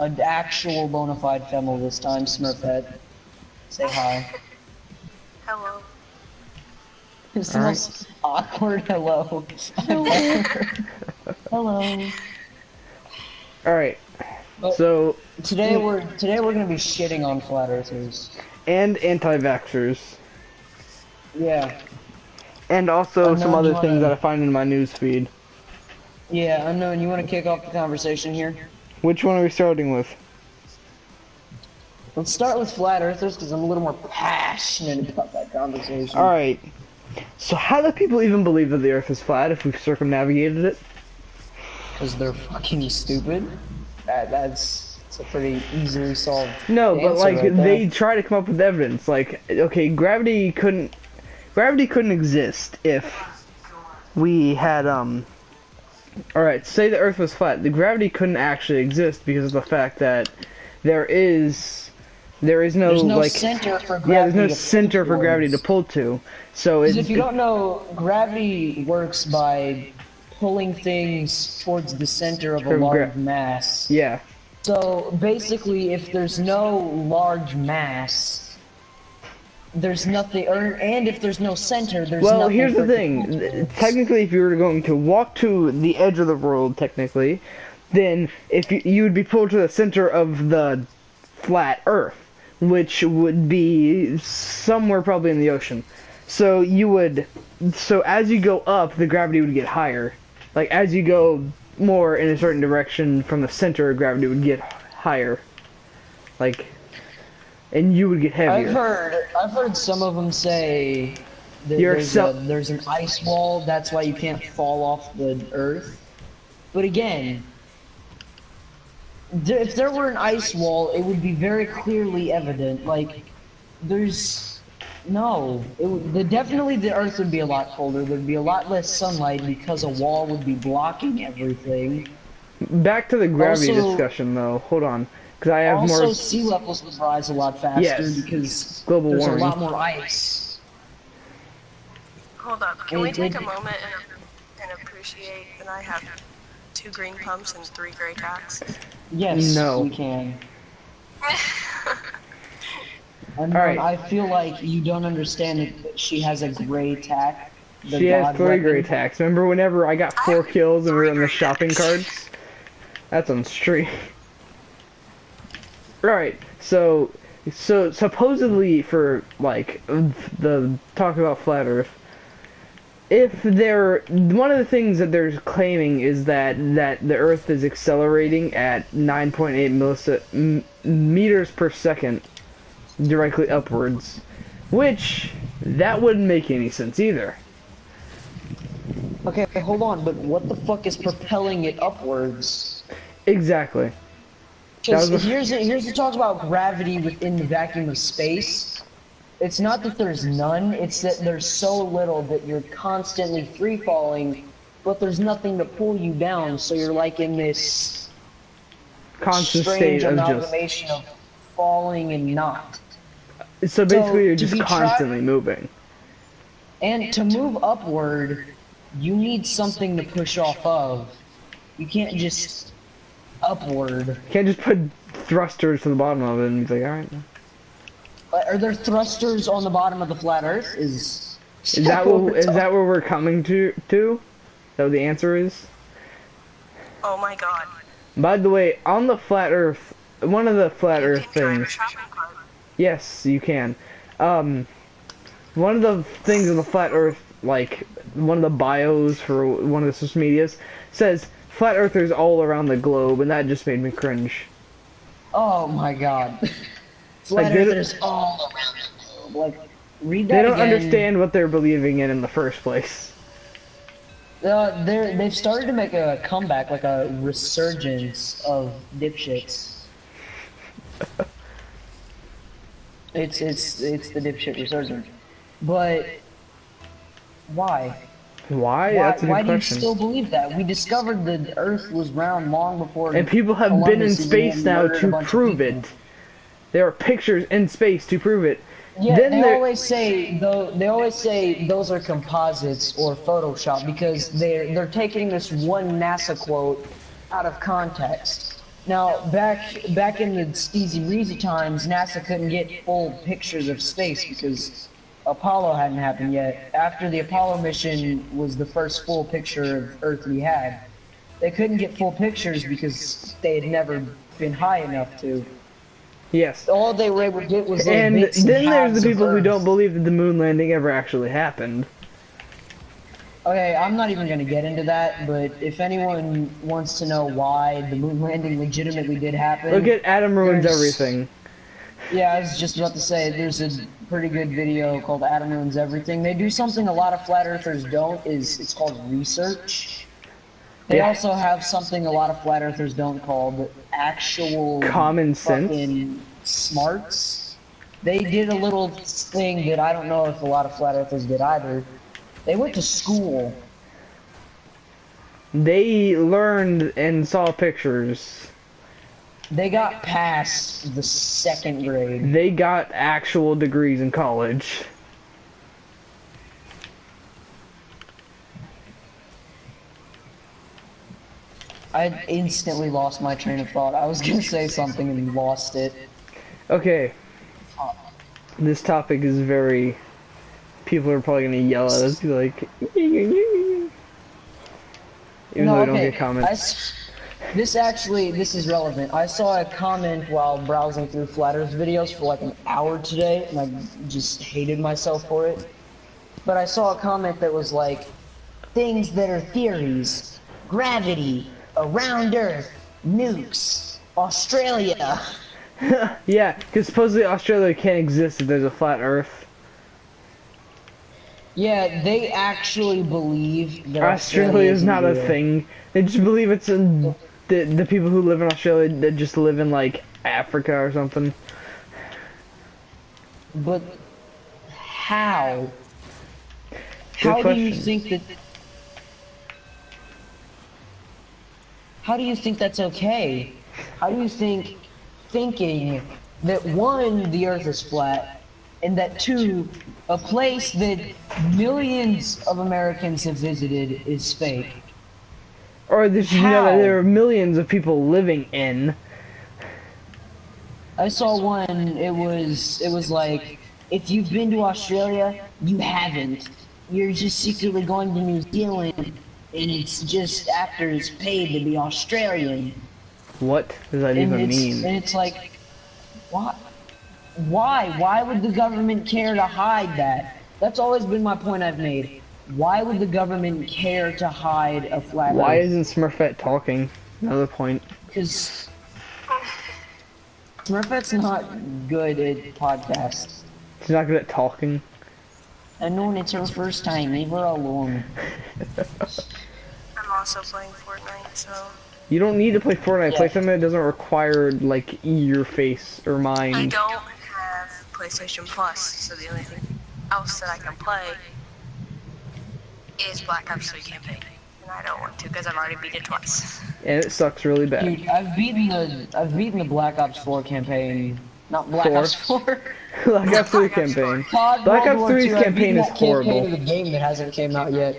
an actual bona fide female this time, Smurfette. Say hi. Hello. It's the most awkward hello I've ever heard. Hello. Alright. But So today we're gonna be shitting on flat earthers. and anti-vaxxers. Yeah. And also some other Unknown, things that I find in my news feed. Yeah, Unknown, you wanna kick off the conversation here? Which one are we starting with? Let's start with flat earthers because I'm a little more passionate about that conversation. Alright. So how do people even believe that the earth is flat if we've circumnavigated it? Because they're fucking stupid. That's a pretty easily solved No, but like right they try to come up with evidence. Like, okay, gravity couldn't exist if we had Alright, say the earth was flat. The gravity couldn't actually exist because of the fact that there is no like center for gravity. Yeah, there's no center for gravity to pull to. So if you don't know, gravity works by pulling things towards the center of a large mass. Yeah. So basically, if there's no large mass, there's nothing, and if there's no center, there's nothing. Well, here's the thing. Technically, if you were going to walk to the edge of the world, technically, then if you would be pulled to the center of the flat Earth, which would be somewhere probably in the ocean. So as you go up, the gravity would get higher. Like as you go more in a certain direction from the center, gravity would get higher. Like, and you would get heavier. I've heard some of them say that there's an ice wall, that's why you can't fall off the Earth. But again, if there were an ice wall, it would be very clearly evident. Like, definitely the Earth would be a lot colder. There'd be a lot less sunlight because a wall would be blocking everything. Back to the gravity discussion, though. Hold on, because I have more. Also, sea levels would rise a lot faster because global there's warming. a lot more ice. Hold up. Can we take a moment and appreciate that I have 2 green pumps and 3 gray tacks? Yes, no. we can. Alright. I feel like you don't understand that she has a gray tack. She has 3 gray tacks. Remember whenever I got 4 kills and we were on the shopping carts? That's on stream. Right. So supposedly for like the talk about flat Earth, one of the things that they're claiming is that the Earth is accelerating at 9.8 meters per second directly upwards, which that wouldn't make any sense either. Okay, hold on, but what the fuck is propelling it upwards? Exactly. Because here's the talk about gravity within the vacuum of space. It's not that there's none, it's that there's so little that you're constantly free falling, but there's nothing to pull you down, so you're like in this constant strange state of amalgamation of falling and not. So basically you're just constantly moving. And to move upward, you need something to push off of. You can't just upward. You can't just put thrusters to the bottom of it and be like, alright. Are there thrusters on the bottom of the flat Earth? Is that where we're coming to? Is that what the answer is? Oh my god. By the way, on the flat Earth, one of the flat Earth things. Yes, you can. One of the things on the flat Earth, like one of the bios for one of the social medias, says flat earthers all around the globe, and that just made me cringe. Oh my god. Flat earthers all around the globe. Like, read that again. They don't again. understand what they're believing in the first place. They've started to make a comeback, like a resurgence of dipshits. It's the dipshit resurgence. But why? Why? That's a good why do you question. still believe that? We discovered the Earth was round long before. And people have been in space now to prove it. There are pictures in space to prove it. Yeah, they always say those are composites or Photoshop because they're taking this one NASA quote out of context. Now, back in the Steezy Breezy times, NASA couldn't get full pictures of space because Apollo hadn't happened yet. After the Apollo mission was the first full picture of Earth we had, they couldn't get full pictures because they had never been high enough to. Yes. All they were able to get was little And bits and then there's halves the of people who Earth. don't believe that the moon landing ever actually happened. Okay, I'm not even gonna get into that, but if anyone wants to know why the moon landing legitimately did happen, Look at Adam Ruins there's- Everything. Yeah, I was just about to say, there's a pretty good video called Adam Ruins Everything. They do something a lot of flat earthers don't, it's called research. They Yeah. also have something a lot of flat earthers don't called actual Common sense. fucking smarts. They did a little thing that I don't know if a lot of flat earthers did either. They went to school. They learned and saw pictures. They got past the 2nd grade. They got actual degrees in college. I instantly lost my train of thought. I was gonna say something and lost it. Okay. This topic is very... People are probably gonna yell at us, be like... Even though we don't get comments. This is relevant. I saw a comment while browsing through Flat Earth videos for like an hour today, and I just hated myself for it. But I saw a comment that was like, things that are theories, gravity, around Earth, nukes, Australia. Yeah, because supposedly Australia can't exist if there's a flat Earth. Yeah, they actually believe that Australia is not a real. thing. They just believe it's in the people who live in Australia that just live in like Africa or something. But how? Good How do you question. think that? How do you think that's okay? How do you think thinking that one, the Earth is flat, and that two, a place that millions of Americans have visited is fake? Or did you know that How? there are millions of people living in? I saw one, it was like, if you've been to Australia, you haven't. You're just secretly going to New Zealand, and it's just actors paid to be Australian. What does that And even mean? it's like, what? Why? Why would the government care to hide that? That's always been my point I've made. Why would the government care to hide a flat Why Earth? isn't Smurfette talking? Another point. Because Smurfette's not good at podcasts. She's not good at talking. I know it's her first time, leave her alone. I'm also playing Fortnite, so You don't need to play Fortnite. Yeah. Play something that doesn't require like your face or I mind. don't have PlayStation Plus, so the only thing else that I can play is Black Ops 3 campaign, and I don't want to because I've already beat it twice. And it sucks really bad. Dude, I've beaten the Black Ops 4 campaign. Not Black Four? Ops 4. Black Ops 3 campaign. COD Black World Ops War 3's II, I've campaign beaten is that campaign horrible. of the game that hasn't came out yet.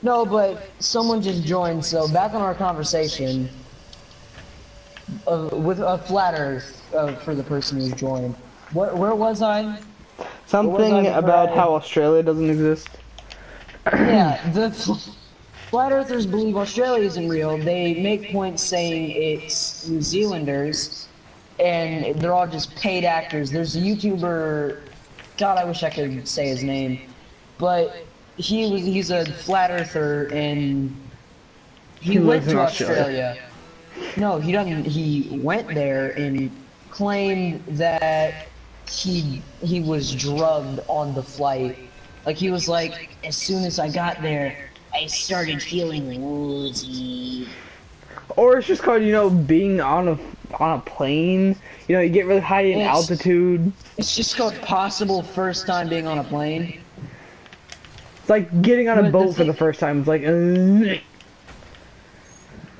No, but someone just joined, so back on our conversation with a flat Earth for the person who's joined. Where was I? Something before about I- how Australia doesn't exist. Yeah, the flat Earthers believe Australia isn't real. They make points saying it's New Zealanders, and they're all just paid actors. There's a YouTuber, God, I wish I could say his name, but he's a flat Earther, and he went lives in to Australia. Australia. No, he doesn't. He went there and claimed that he was drugged on the flight. Like he was like, as soon as I got there, I started feeling woozy. Or it's just called, you know, being on a plane. You know, you get really high in Yes. altitude. It's just called possible first time being on a plane. It's like getting on a But the boat for thing- the first time. It's like,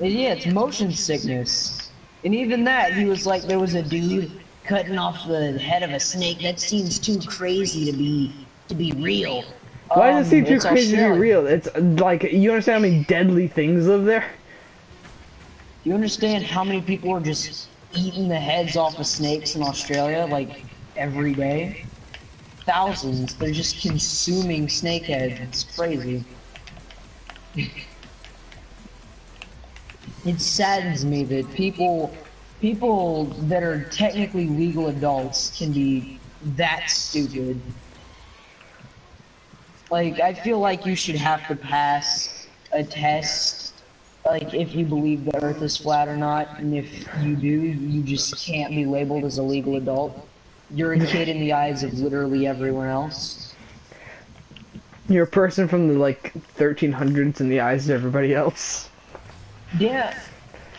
Yeah, it's motion sickness. And even that, he was like, there was a dude cutting off the head of a snake. That seems too crazy to be real. why does it seem too It's crazy to be Australia. real? It's like, you understand how many deadly things live there? Do you understand how many people are just eating the heads off of snakes in Australia, like, every day? Thousands. They're just consuming snake heads. It's crazy. It saddens me that people that are technically legal adults can be that stupid. Like, I feel like you should have to pass a test, like, if you believe the Earth is flat or not, and if you do, you just can't be labeled as a legal adult. You're a kid in the eyes of literally everyone else. You're a person from the, like, 1300s in the eyes of everybody else. Yeah,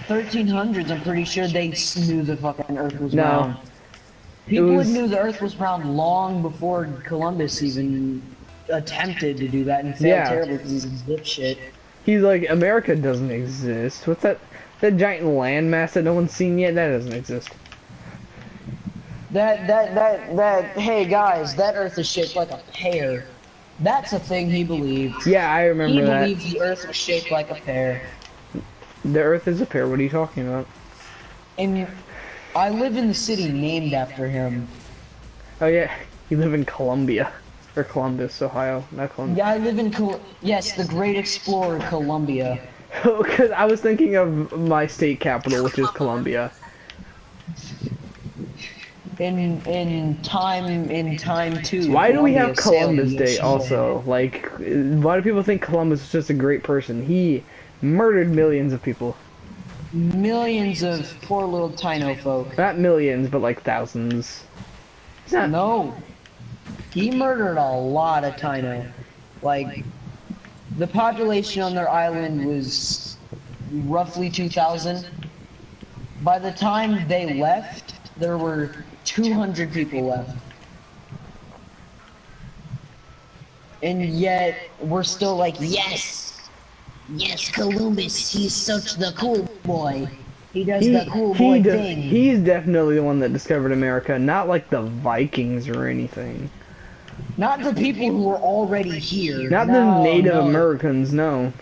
1300s, I'm pretty sure they knew the fucking Earth was round. People knew the Earth was round long before Columbus even attempted to do that and failed terribly because he's a dipshit. He's like, America doesn't exist. What's that? That giant landmass that no one's seen yet? That doesn't exist. Hey guys, that Earth is shaped like a pear. That's a thing he believed. Yeah, I remember that. He believed the Earth was shaped like a pear. The Earth is a pear. What are you talking about? And I live in the city named after him. Oh yeah, you live in Columbia. Or Columbus, Ohio, not Columbia. Yeah, I live in yes, the great explorer, Columbia. Because I was thinking of my state capital, which is Columbia. In time too. Why do we have Columbus Day also? Like, why do people think Columbus is just a great person? He murdered millions of people. Millions of poor little Taino folk. Not millions, but like thousands. No. He murdered a lot of Taino. Like, the population on their island was roughly 2,000. By the time they left, there were 200 people left. And yet, we're still like, yes! Yes, Columbus, he's such the cool boy. He does the cool boy thing. He's definitely the one that discovered America, not like the Vikings or anything. Not the people who were already here. Not the Native Americans, no.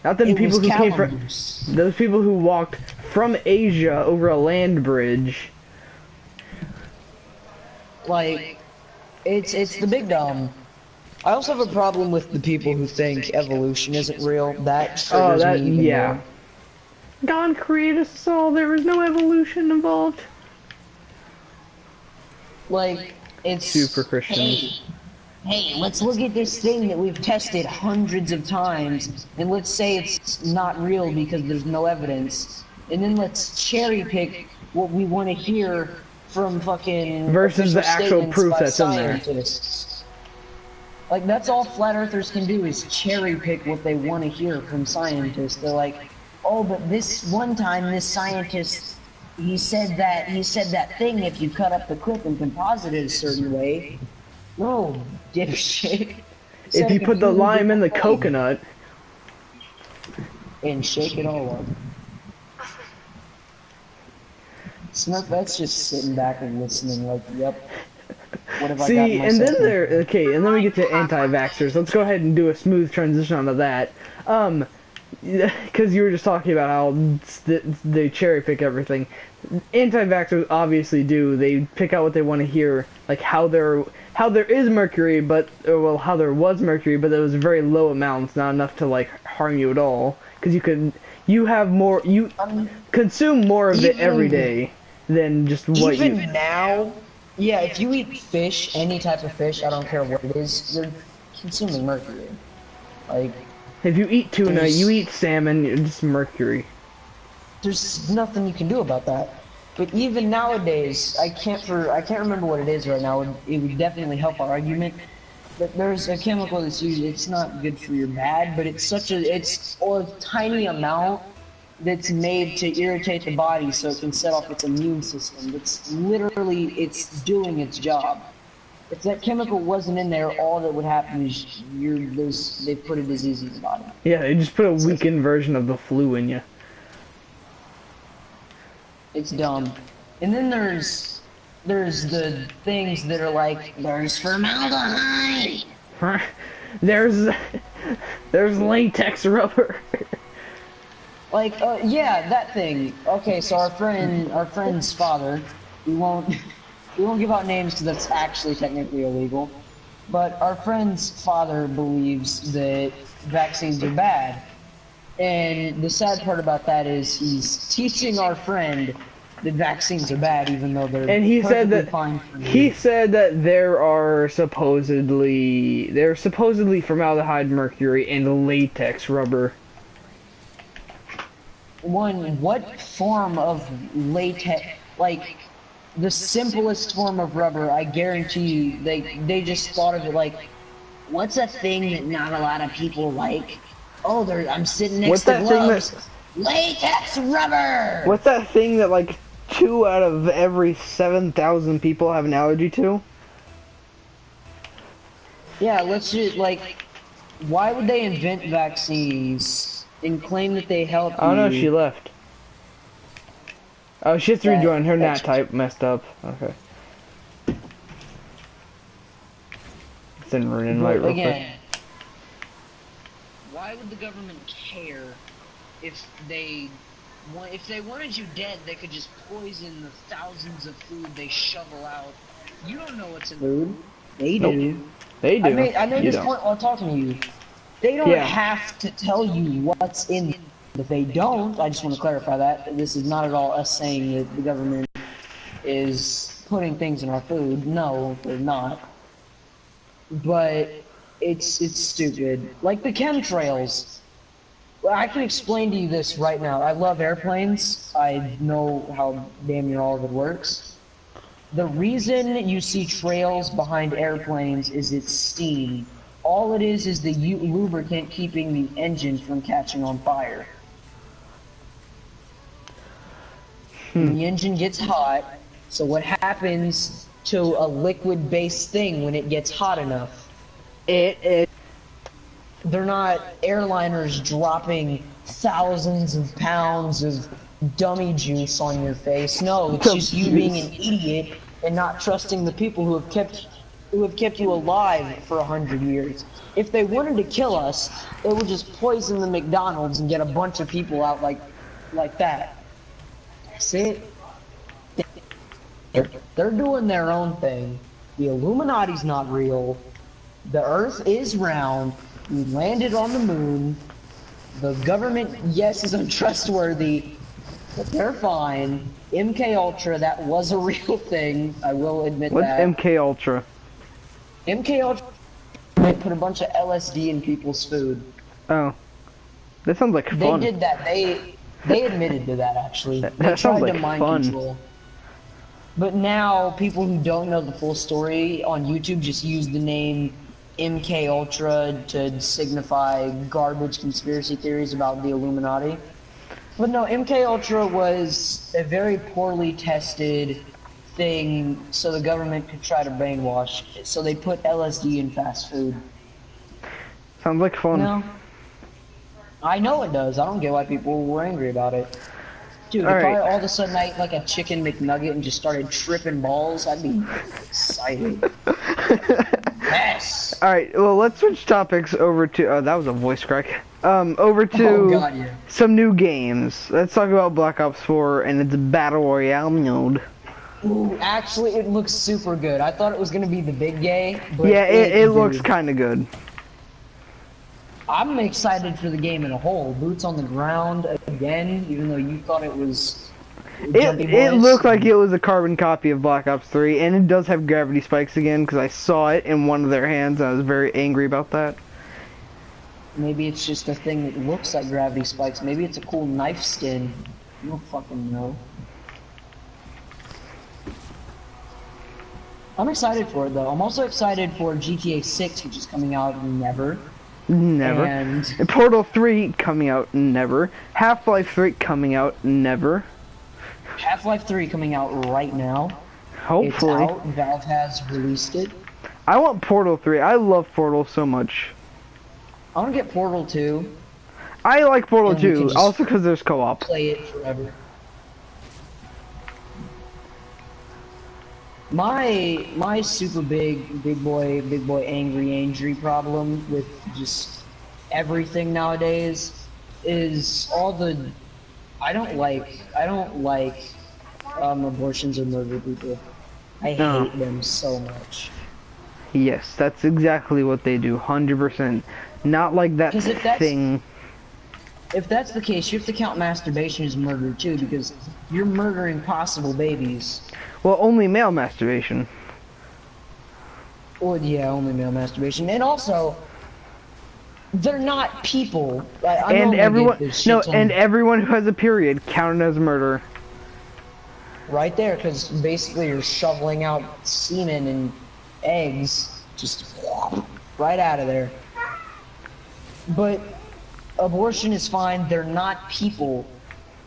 Not the people who came from... Those people who walked from Asia over a land bridge. Like, it's the big dumb. I also have a problem with the people who think evolution isn't real. That triggers me even more. God created us all. There was no evolution involved. Like, it's super Christian. Hey, let's look at this thing that we've tested hundreds of times, and let's say it's not real because there's no evidence, and then let's cherry pick what we want to hear from fucking versus the actual proof that's in there. Like, that's all flat earthers can do is cherry pick what they want to hear from scientists. They're like, oh, but this one time this scientist, he said that thing if you cut up the clip and composite it a certain way. No, dipshit. If you put the lime in the coconut and shake it all up. Smurf, that's just sitting back and listening like, yep. What have I got myself and then we get to anti-vaxxers. Let's go ahead and do a smooth transition onto that. Because you were just talking about how they cherry pick everything. Anti-vaxxers obviously do. They pick out what they want to hear, like how there is mercury, how there was mercury, but it was very low amounts, not enough to like harm you at all. Because you consume more of it every day than just what you. Even now, yeah, if you eat fish, any type of fish, I don't care what it is, you're consuming mercury. Like, if you eat tuna, you eat salmon, it's mercury. There's nothing you can do about that. But even nowadays, I can't remember what it is right now. It would definitely help our argument. But there's a chemical that's used. It's not good for your bad, but it's a tiny amount that's made to irritate the body so it can set off its immune system. It's doing its job. If that chemical wasn't in there, all that would happen is they put a disease in your body. Yeah, they just put a weakened version of the flu in you. It's dumb. And then there's the things that are like, there's formaldehyde. There's latex rubber. Like, yeah, that thing. Okay, so our friend's father, we won't, we won't give out names because that's actually technically illegal. But our friend's father believes that vaccines are bad. And the sad part about that is he's teaching our friend that vaccines are bad, even though they're And he said perfectly that fine for he you. said that there's supposedly formaldehyde, mercury, and latex rubber. One, what form of latex, like, the simplest form of rubber, I guarantee you, they just thought of it like, what's a thing that not a lot of people like? Oh, I'm sitting next What's to that thing that? gloves. Latex rubber! What's that thing that like 2 out of every 7,000 people have an allergy to? Yeah, let's just, like, why would they invent vaccines and claim that they help Oh no, she you? left. Oh, she has to rejoin. Her nat That's type messed up. Okay. Send her an invite But real quick. again, why would the government care if they wanted you dead? They could just poison the thousands of food they shovel out. You don't know what's in food. They Nope. do. They do. I made You this don't. point while talking to you. They don't Yeah. have to tell you what's in. If they don't, I just want to clarify that this is not at all us saying that the government is putting things in our food. No, they're not. But it's stupid. Like the chemtrails. Well, I can explain to you this right now. I love airplanes. I know how damn near all of it works. The reason you see trails behind airplanes is it's steam. All it is the lubricant keeping the engine from catching on fire. And the engine gets hot, so what happens to a liquid-based thing when it gets hot enough? They're not airliners dropping thousands of pounds of dummy juice on your face. No, it's just you being an idiot and not trusting the people who have kept you alive for 100 years. If they wanted to kill us, they would just poison the McDonald's and get a bunch of people out like that. That's it. They're doing their own thing. The Illuminati's not real. The Earth is round. We landed on the moon. The government, yes, is untrustworthy, but they're fine. MK Ultra, that was a real thing. I will admit What's that. MK Ultra? MK Ultra put a bunch of LSD in people's food. Oh, that sounds like fun. They did that. They admitted to that actually. That They sounds tried like to mind fun. control. But now people who don't know the full story on YouTube just use the name MK Ultra to signify garbage conspiracy theories about the Illuminati. But no, MK Ultra was a very poorly tested thing so the government could try to brainwash. So they put LSD in fast food. Sounds like fun. No. I know it does. I don't get why people were angry about it. Dude, All if right. I all of a sudden I ate like a chicken McNugget and just started tripping balls, I'd be excited. Yes! Alright, well, let's switch topics over to... Oh, that was a voice crack. Over to Oh god, yeah. some new games. Let's talk about Black Ops 4 and its Battle Royale mode. Ooh, actually, it looks super good. I thought it was gonna be the big gay, but Yeah, it looks dude, kind of good. I'm excited for the game in a whole. Boots on the ground again, even though you thought it was... Jumpy It Boys. looked like it was a carbon copy of Black Ops 3, and it does have gravity spikes again, because I saw it in one of their hands, and I was very angry about that. Maybe it's just a thing that looks like gravity spikes. Maybe it's a cool knife skin. You don't fucking know. I'm excited for it though. I'm also excited for GTA 6, which is coming out never. Never. And Portal 3 coming out, never. Half-Life 3 coming out, never. Half-Life 3 coming out right now. Hopefully. It's out. Valve has released it. I want Portal 3. I love Portal so much. I want to get Portal 2. I like Portal And we can 2, just also because there's co-op. Play it forever. My super big boy angry problem with just everything nowadays is all the I don't like abortions or murder people. I No. hate them so much. Yes, that's exactly what they do, 100%. Not like that Because thing. if that's the case, you have to count masturbation as murder too, because you're murdering possible babies. Well, only male masturbation. Well, yeah, only male masturbation, and also they're not people. I And normally everyone, give this no, shit and ton everyone who has a period counted as murder. right there, because basically you're shoveling out semen and eggs, just right out of there. But abortion is fine. They're not people.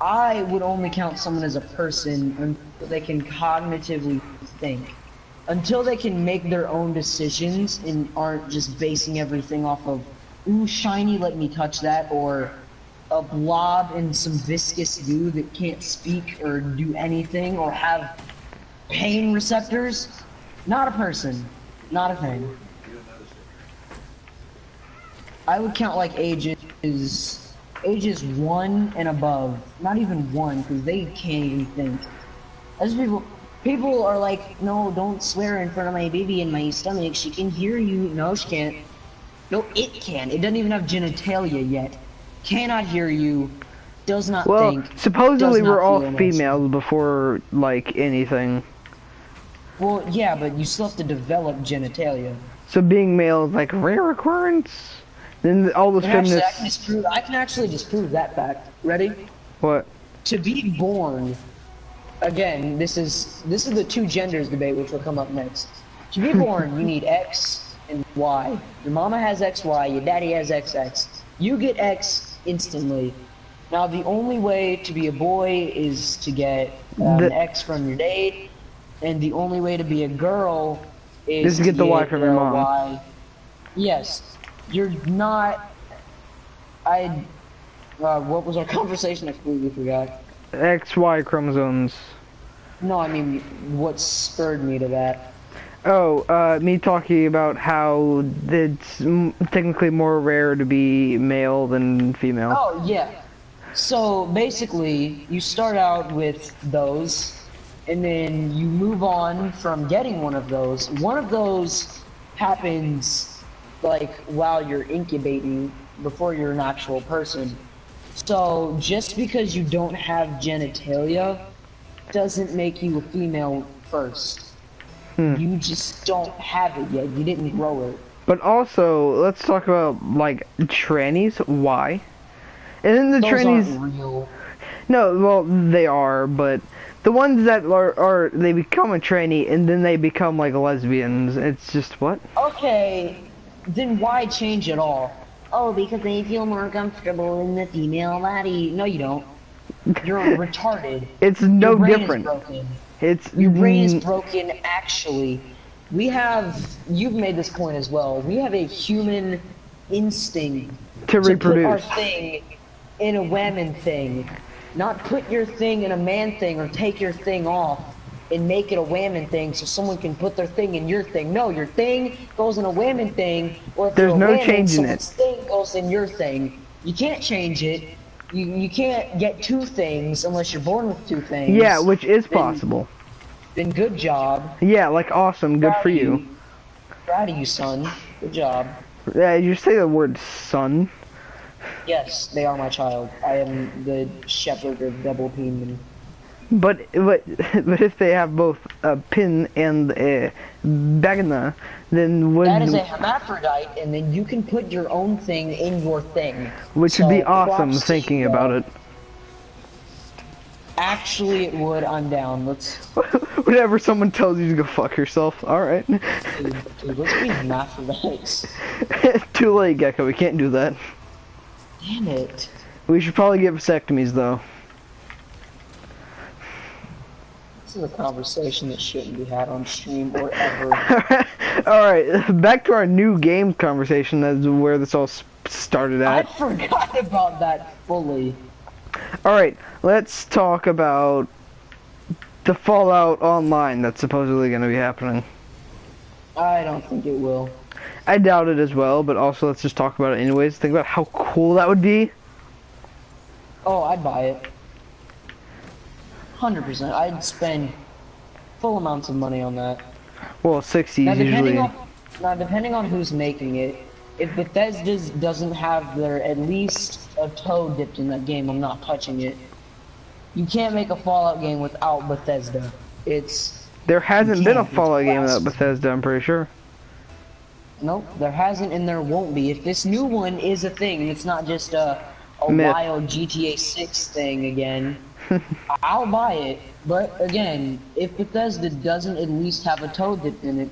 I would only count someone as a person until they can cognitively think. Until they can make their own decisions and aren't just basing everything off of, ooh, shiny, let me touch that, or a blob and some viscous goo that can't speak or do anything or have pain receptors. Not a person. Not a thing. I would count like ages 1 and above. Not even 1, because they can't even think. As people are like, no, don't swear in front of my baby in my stomach. She can hear you. No, she can't. No, it can. It doesn't even have genitalia yet. Cannot hear you. Does not Well, think. supposedly Does not we're all feel emotion. females before, like, anything. Well, yeah, but you still have to develop genitalia. So being male is like rare occurrence? Then all those And actually, feminists... I can actually disprove that fact. Ready? What? To be born, again, this is the two genders debate, which will come up next. To be born, you need X and Y. Your mama has XY, your daddy has XX. You get X instantly. Now, the only way to be a boy is to get an X from your date, and the only way to be a girl is Just get the Y from your mom. Y. Yes, you're not. What was our conversation? I completely forgot. XY chromosomes. No, I mean, what spurred me to that? Oh, me talking about how it's technically more rare to be male than female. Oh, yeah. So, basically, you start out with those, and then you move on from getting one of those. One of those happens, like, while you're incubating, before you're an actual person. So, just because you don't have genitalia doesn't make you a female first. You just don't have it yet. You didn't grow it. But also, let's talk about, like, trannies. Why? And then the Those trannies... aren't real. No, well, they are, but the ones that are they become a tranny and then they become, like, lesbians. It's just, what? Okay, then why change at all? Oh, because they feel more comfortable in the female body. No, you don't. You're retarded. It's no Your brain different. Is broken. It's... Your brain is broken, actually. You've made this point as well. We have a human instinct to reproduce. Put our thing in a woman thing. Not put your thing in a man thing or take your thing off and make it a woman thing so someone can put their thing in your thing. No, your thing goes in a woman thing, or if There's you're a no woman, changing it. someone's thing goes in your thing. You can't change it. You can't get two things unless you're born with two things. Yeah, which is possible. Then good job. Yeah, like awesome, good for you. Proud of you, son. Good job. Yeah, you say the word son. Yes, they are my child. I am the shepherd of double peen. But if they have both a pin and a vagina, then would... That is a hermaphrodite, and then you can put your own thing in your thing. Which would be awesome, thinking about it. Actually, it would. I'm down. Let's... Whenever someone tells you to go fuck yourself, alright. Dude, let's be hermaphrodites. Too late, Gecko, we can't do that. Damn it. We should probably get vasectomies, though. This is a conversation that shouldn't be had on stream or ever. Alright, back to our new game conversation. That's where this all started I at. forgot about that fully. Alright, let's talk about the Fallout Online that's supposedly going to be happening. I don't think it will. I doubt it as well, but also let's just talk about it anyways. Think about how cool that would be. Oh, I'd buy it. 100%. I'd spend full amounts of money on that. Well, 60s Now, usually. depending on who's making it, if Bethesda doesn't have their at least a toe dipped in that game, I'm not touching it. You can't make a Fallout game without Bethesda. There hasn't been a It's Fallout game without blasphemy. Bethesda, I'm pretty sure. Nope, there hasn't and there won't be. If this new one is a thing, and it's not just a Myth. wild GTA 6 thing again, I'll buy it. But again, if Bethesda doesn't at least have a toe dipped in it,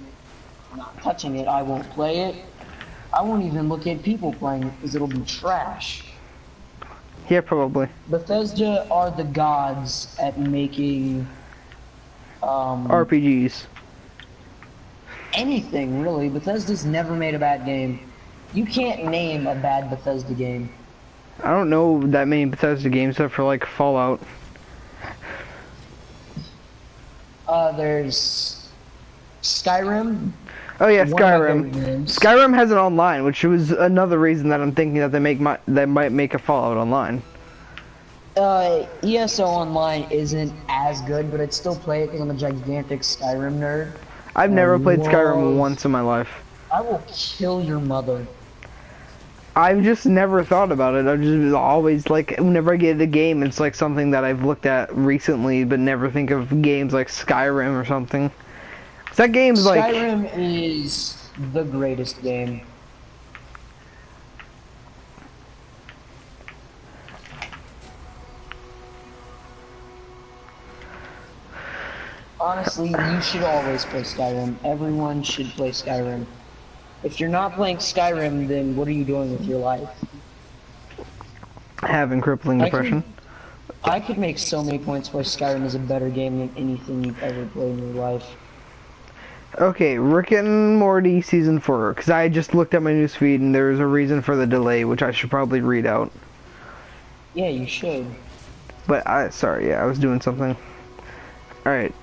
I'm not touching it. I won't play it. I won't even look at people playing it because it'll be trash. Yeah, probably. Bethesda are the gods at making RPGs. anything really. Bethesda's never made a bad game. You can't name a bad Bethesda game. I don't know that many Bethesda games except for like Fallout. There's Skyrim. Oh yeah, One of my Skyrim. favorite games. Skyrim has it online, which was another reason that I'm thinking that they might make a Fallout online. ESO Online isn't as good, but I'd still play it because I'm a gigantic Skyrim nerd. I've never played Skyrim love- once in my life. I will kill your mother. I've just never thought about it. I've just always, like, whenever I get a game, it's like something that I've looked at recently, but never think of games like Skyrim or something. 'Cause that game's like... Skyrim is the greatest game. Honestly, you should always play Skyrim. Everyone should play Skyrim. If you're not playing Skyrim, then what are you doing with your life? having crippling depression. I could make so many points why Skyrim is a better game than anything you've ever played in your life. Okay, Rick and Morty season 4, because I just looked at my newsfeed and there's a reason for the delay, which I should probably read out. Yeah, you should. But sorry, yeah, I was doing something. Alright,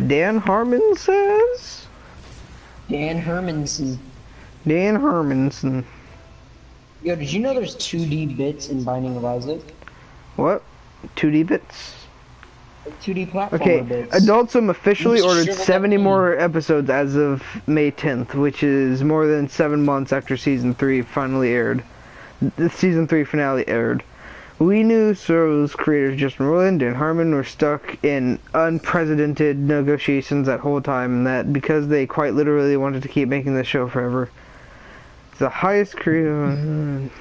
Dan Harmon says? Dan Hermanson. Dan Hermanson. Yo, did you know there's 2D bits in Binding of Isaac? What? 2D bits? 2D platformer Okay, bits. Adult Swim officially You ordered shriveled up 70 me. more episodes as of May 10th, which is more than 7 months after Season 3 finally aired. The Season 3 finale aired. We knew Sorrow's creators Justin Roiland and Harmon were stuck in unprecedented negotiations that whole time, and that because they quite literally wanted to keep making the show forever. It's the highest creative...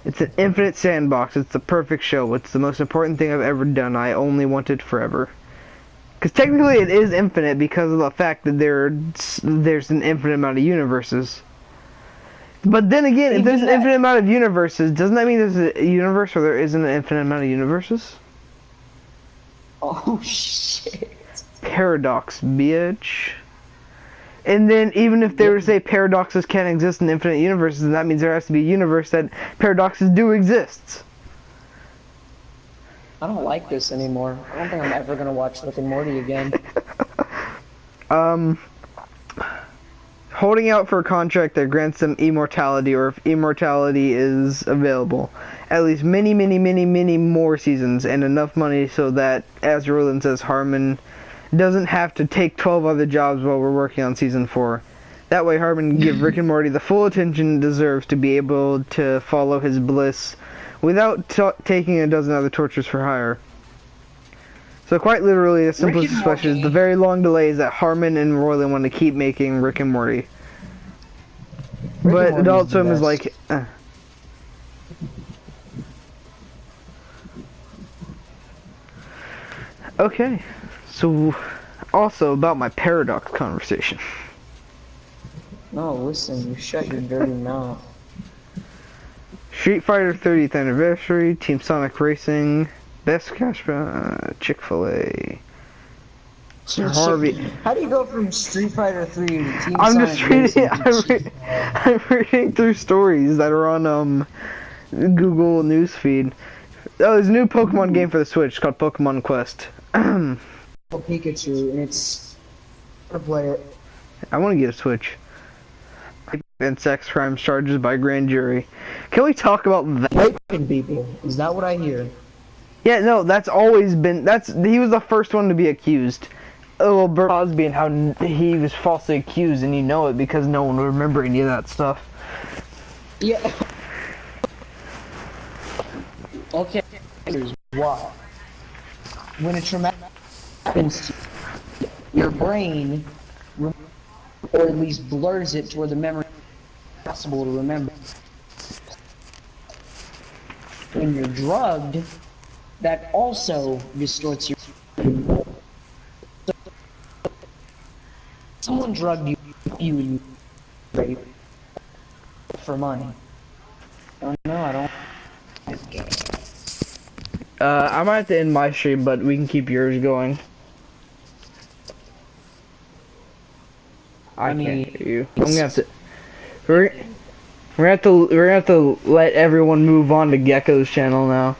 It's an infinite sandbox. It's the perfect show. It's the most important thing I've ever done. I only want it forever. Because technically it is infinite because of the fact that there's an infinite amount of universes. But then again, if there's an infinite amount of universes, doesn't that mean there's a universe where there isn't an infinite amount of universes? Oh, shit. Paradox, bitch. And then even if they were to say paradoxes can't exist in infinite universes, then that means there has to be a universe that paradoxes do exist. I don't like this anymore. I don't think I'm ever gonna watch Rick and Morty again. Holding out for a contract that grants them immortality, or if immortality is available. At least many, many, many, many more seasons, and enough money so that, as Roland says, Harmon doesn't have to take 12 other jobs while we're working on Season 4. That way Harmon can give Rick and Morty the full attention it deserves to be able to follow his bliss without taking a dozen other tortures for hire. So quite literally, the simplest expression is the very long delays that Harmon and Roiland want to keep making Rick and Morty. But Adult Swim is like... Okay. So, also about my paradox conversation. No, listen, you shut your dirty mouth. Street Fighter 30th anniversary, Team Sonic Racing, Best Cash, Chick-fil-A, Harvey. How do you go from Street Fighter 3 to Team I'm Sonic just reading. Racing? I'm reading through stories that are on Google Newsfeed. Oh, there's a new Pokemon game for the Switch called Pokemon Quest. Pikachu, and it's to play it. I want to get a Switch. And sex crimes charges by grand jury. Can we talk about that? Raping people. Is that what I hear? Yeah, no, that's always been. He was the first one to be accused. Oh, well, Bill Cosby and how he was falsely accused, and you know it because no one would remember any of that stuff. Yeah. Okay. Here's why. When a traumatic happens, your brain, or at least blurs it to where the memory is possible to remember. When you're drugged, that also distorts your. Someone drugged you rape for money. Oh no, I don't. I might have to end my stream, but we can keep yours going. I can't hear you. I'm gonna have to. We're gonna have to let everyone move on to Gecko's channel now.